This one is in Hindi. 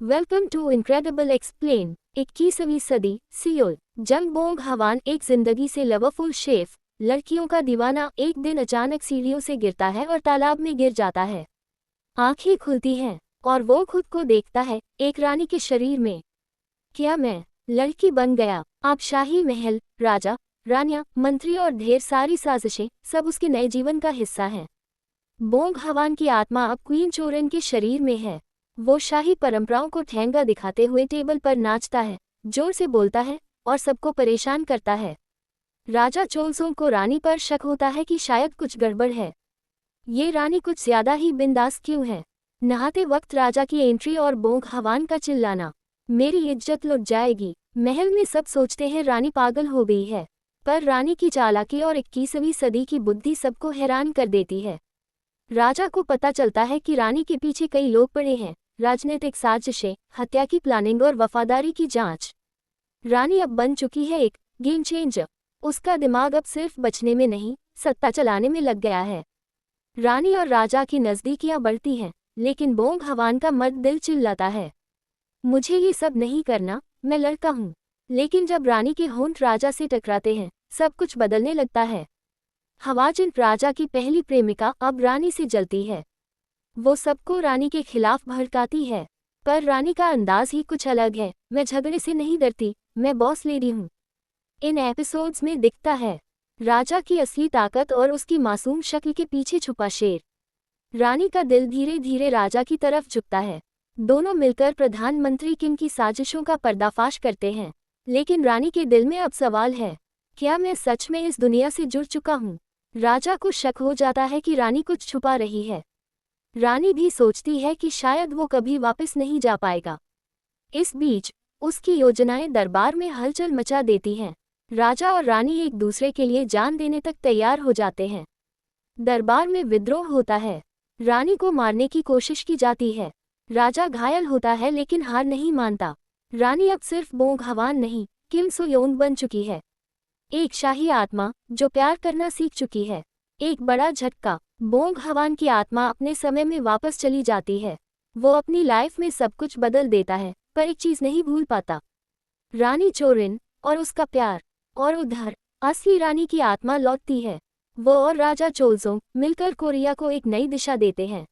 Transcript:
Welcome to incredible explain. 21वीं सदी, सियोल। जंग बोंग हवान एक जिंदगी से लवफुल शेफ, लड़कियों का दीवाना, एक दिन अचानक सीढ़ियों से गिरता है और तालाब में गिर जाता है। आंखें खुलती हैं और वो खुद को देखता है एक रानी के शरीर में। क्या मैं लड़की बन गया? अब शाही महल, राजा, रानियां, मंत्री और ढेर सारी साजिशें सब उसके नए जीवन का हिस्सा हैं। बोंग हवान की आत्मा अब क्वीन चोरेन के शरीर में है। वो शाही परंपराओं को ठेंगा दिखाते हुए टेबल पर नाचता है, जोर से बोलता है और सबको परेशान करता है। राजा चोलसोंग को रानी पर शक होता है कि शायद कुछ गड़बड़ है। ये रानी कुछ ज्यादा ही बिंदास क्यों है? नहाते वक्त राजा की एंट्री और बोंग हवान का चिल्लाना, मेरी इज्जत लुट जाएगी। महल में सब सोचते हैं रानी पागल हो गई है, पर रानी की चालाकी और 21वीं सदी की बुद्धि सबको हैरान कर देती है। राजा को पता चलता है कि रानी के पीछे कई लोग पड़े हैं, राजनीतिक साजिशें, हत्या की प्लानिंग और वफादारी की जांच। रानी अब बन चुकी है एक गेम चेंजर। उसका दिमाग अब सिर्फ बचने में नहीं, सत्ता चलाने में लग गया है। रानी और राजा की नज़दीकियां बढ़ती हैं, लेकिन बोंग हवान का मर्द दिल चिल्लाता है, मुझे ये सब नहीं करना, मैं लड़का हूँ। लेकिन जब रानी के होंठ राजा से टकराते हैं, सब कुछ बदलने लगता है। हवाजिन, राजा की पहली प्रेमिका, अब रानी से जलती है। वो सबको रानी के खिलाफ भड़काती है, पर रानी का अंदाज ही कुछ अलग है। मैं झगड़े से नहीं डरती, मैं बॉस लेडी हूँ। इन एपिसोड्स में दिखता है राजा की असली ताकत और उसकी मासूम शक्ल के पीछे छुपा शेर। रानी का दिल धीरे धीरे राजा की तरफ झुकता है। दोनों मिलकर प्रधानमंत्री किम की साजिशों का पर्दाफाश करते हैं, लेकिन रानी के दिल में अब सवाल है, क्या मैं सच में इस दुनिया से जुड़ चुका हूँ? राजा को शक हो जाता है कि रानी कुछ छुपा रही है। रानी भी सोचती है कि शायद वो कभी वापस नहीं जा पाएगा। इस बीच उसकी योजनाएं दरबार में हलचल मचा देती हैं। राजा और रानी एक दूसरे के लिए जान देने तक तैयार हो जाते हैं। दरबार में विद्रोह होता है, रानी को मारने की कोशिश की जाती है। राजा घायल होता है लेकिन हार नहीं मानता। रानी अब सिर्फ बोंग हवान नहीं, किम सुयोंग बन चुकी है, एक शाही आत्मा जो प्यार करना सीख चुकी है। एक बड़ा झटका, बोंग हवान की आत्मा अपने समय में वापस चली जाती है। वो अपनी लाइफ में सब कुछ बदल देता है, पर एक चीज नहीं भूल पाता, रानी चोरिन और उसका प्यार। और उधर असली रानी की आत्मा लौटती है। वो और राजा चोलसोंग मिलकर कोरिया को एक नई दिशा देते हैं।